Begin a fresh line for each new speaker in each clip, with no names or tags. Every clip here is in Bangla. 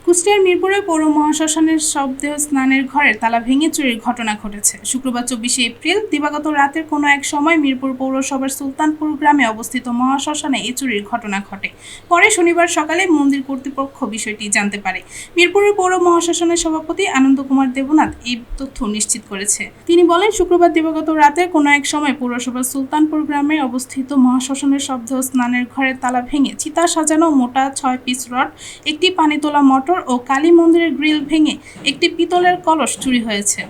কুষ্টিয়ার মিরপুরে পৌর মহাশ্মশানের শবদেহ স্নানের ঘরের তালা ভেঙে চুরির ঘটনা ঘটেছে। শুক্রবার ২৪শে এপ্রিল দিবাগত রাতের কোনো এক সময় মিরপুর পৌরসভার সুলতানপুর গ্রামে অবস্থিত মহাশ্মশানে এই চুরির ঘটনা ঘটে। পরে শনিবার সকালে মন্দির কর্তৃপক্ষ বিষয়টি জানতে পারে। মিরপুরের পৌর মহাশ্মশানের সভাপতি আনন্দ কুমার দেবনাথ এই তথ্য নিশ্চিত করেছে। তিনি বলেন, শুক্রবার দিবাগত রাতে কোনো এক সময় পৌরসভার সুলতানপুর গ্রামে অবস্থিত মহাশ্মশানের শবদেহ স্নানের ঘরের তালা ভেঙে চিতা সাজানো মোটা ৬ পিস রড, একটি পানি তোলা মোটর ও কালী মন্দিরের গ্রিল ভেঙে একটি পিতলের কলস চুরি হয়েছে।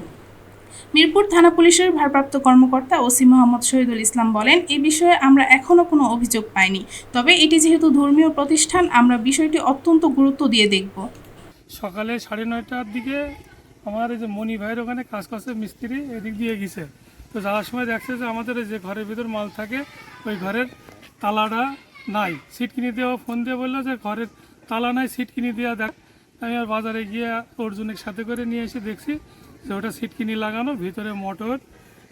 মিরপুর থানা পুলিশের ভারপ্রাপ্ত কর্মকর্তা ওসি মোহাম্মদ শহীদুল ইসলাম বলেন, এই বিষয়ে আমরা এখনো কোনো অভিযোগ পাইনি, তবে এটি যেহেতু ধর্মীয় প্রতিষ্ঠান, আমরা বিষয়টি অত্যন্ত গুরুত্ব দিয়ে দেখব।
সকালে 9:30টার দিকে আমার এই যে মণি ভাইয়ের ওখানে কাজ করছে মিস্ত্রি, এদিক দিয়ে গেছে। তো যাওয়ার সময় দেখছে যে আমাদের যে ঘরের ভিতর মাল থাকে ওই ঘরের তালাটা নাই। সিট কিনে দিয়ে ফোন দিয়ে বললো যে ঘরের তালা নাই, সিট কিনে দেওয়া। দেখ, আমি আর বাজারে গিয়ে অর্জুনের সাথে করে নিয়ে এসে দেখছি যে ওটা সিট কিনে লাগানো, ভিতরে মোটর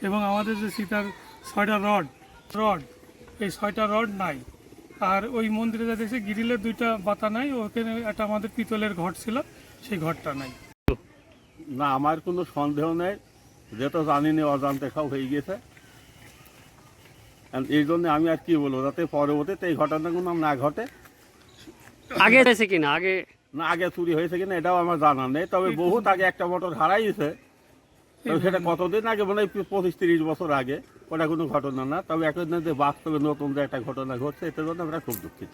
এবং আমাদের যে সীতার 6টা রড এই 6টা রড নাই। আর ওই মন্দিরে যা দেখছি গ্রিলের 2টা বাতা নাই, ওখানে একটা আমাদের পিতলের ঘট ছিল, সেই ঘরটা নাই।
না, আমার কোনো সন্দেহ নেই, যেটা জানি না অজান্তে সব হয়ে গেছে। এই জন্য আমি আর কি বলবো, যাতে পরবর্তীতে এই ঘটনাগুলো না ঘটে।
আগে হয়েছে কিনা,
আগে চুরি হয়েছে কিনা এটাও আমার জানা নেই, তবে বহুত আগে একটা মোটর হারাইছে। তবে সেটা কতদিন আগে, মানে 25-30 বছর আগে, ওটা কোনো ঘটনা না। তবে এখন যে বাস্তবে নতুন যে একটা ঘটনা ঘটছে, এটার জন্য আমরা খুব দুঃখিত।